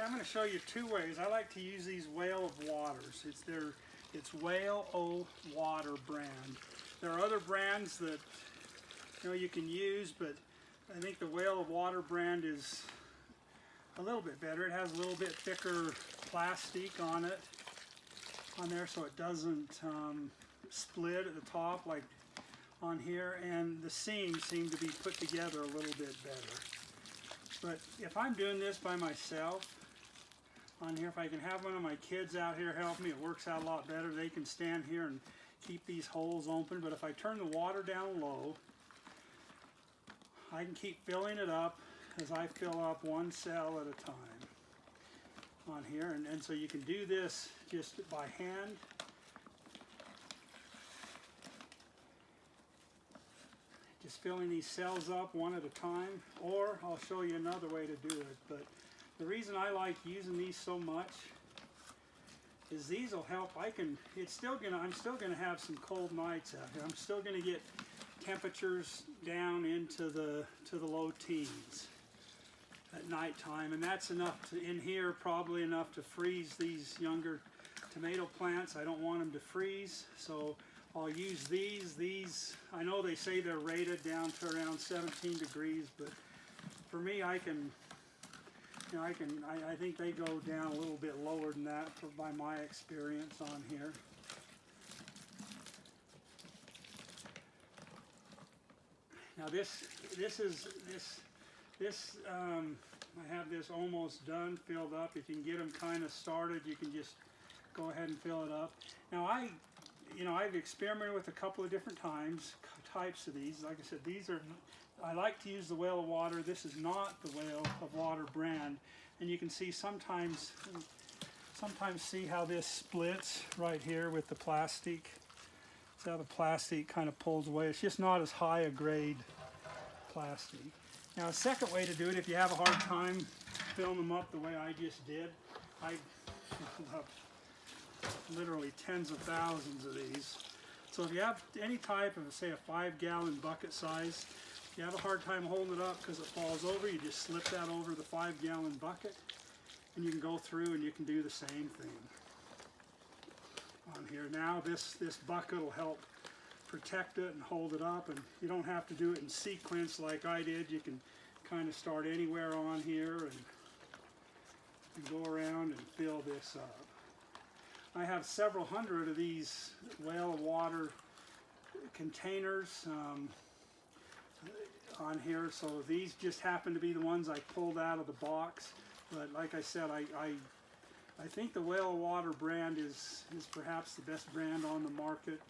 I'm going to show you two ways. I like to use these Whale of Waters. It's Whale O Water brand. There are other brands that you can use, but I think the Whale of Water brand is a little bit better. It has a little bit thicker plastic on there, so it doesn't split at the top like on here, and the seams seem to be put together a little bit better. But if I'm doing this by myself on here, if I can have one of my kids out here help me, it works out a lot better. They can stand here and keep these holes open. But if I turn the water down low, I can keep filling it up as I fill up one cell at a time on here. And so you can do this just by hand. Just filling these cells up one at a time, or I'll show you another way to do it. But the reason I like using these so much is these will help. I'm still gonna have some cold nights out here. I'm still gonna get temperatures down into the low teens at nighttime, and that's enough in here, probably enough to freeze these younger tomato plants. I don't want them to freeze, so I'll use these. I know they say they're rated down to around 17 degrees, but for me, I think they go down a little bit lower than that by my experience on here. Now I have this almost done, filled up. If you can get them kind of started, you can just go ahead and fill it up. Now I've experimented with a couple of different types of these. Like I said, I like to use the Whale of Water. This is not the Whale of Water brand, and you can see sometimes see how this splits right here with the plastic. See how the plastic kind of pulls away. It's just not as high a grade plastic. Now, a second way to do it, if you have a hard time filling them up the way I just did, I filled up literally tens of thousands of these. So if you have any type of, say, a 5-gallon bucket size, if you have a hard time holding it up because it falls over, you just slip that over the 5-gallon bucket, and you can go through and you can do the same thing on here. Now this bucket will help protect it and hold it up, and you don't have to do it in sequence like I did. You can kind of start anywhere on here and go around and fill this up. I have several hundred of these Whale of Water containers on here, so these just happen to be the ones I pulled out of the box. But like I said, I think the Whale of Water brand is perhaps the best brand on the market.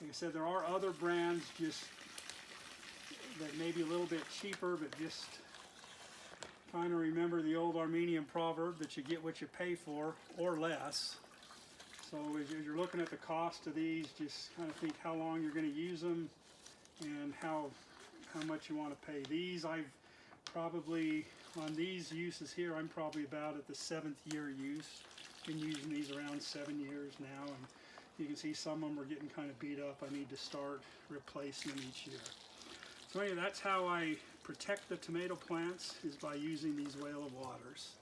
Like I said, there are other brands just that may be a little bit cheaper, but just trying to remember the old Armenian proverb that you get what you pay for, or less. So as you're looking at the cost of these, just kind of think how long you're going to use them and how much you want to pay. These, I've probably, on these uses here, I'm probably about at the 7th year use. Been using these around 7 years now, and you can see some of them are getting kind of beat up. I need to start replacing them each year. So anyway, that's how I protect the tomato plants, is by using these Whale of Waters.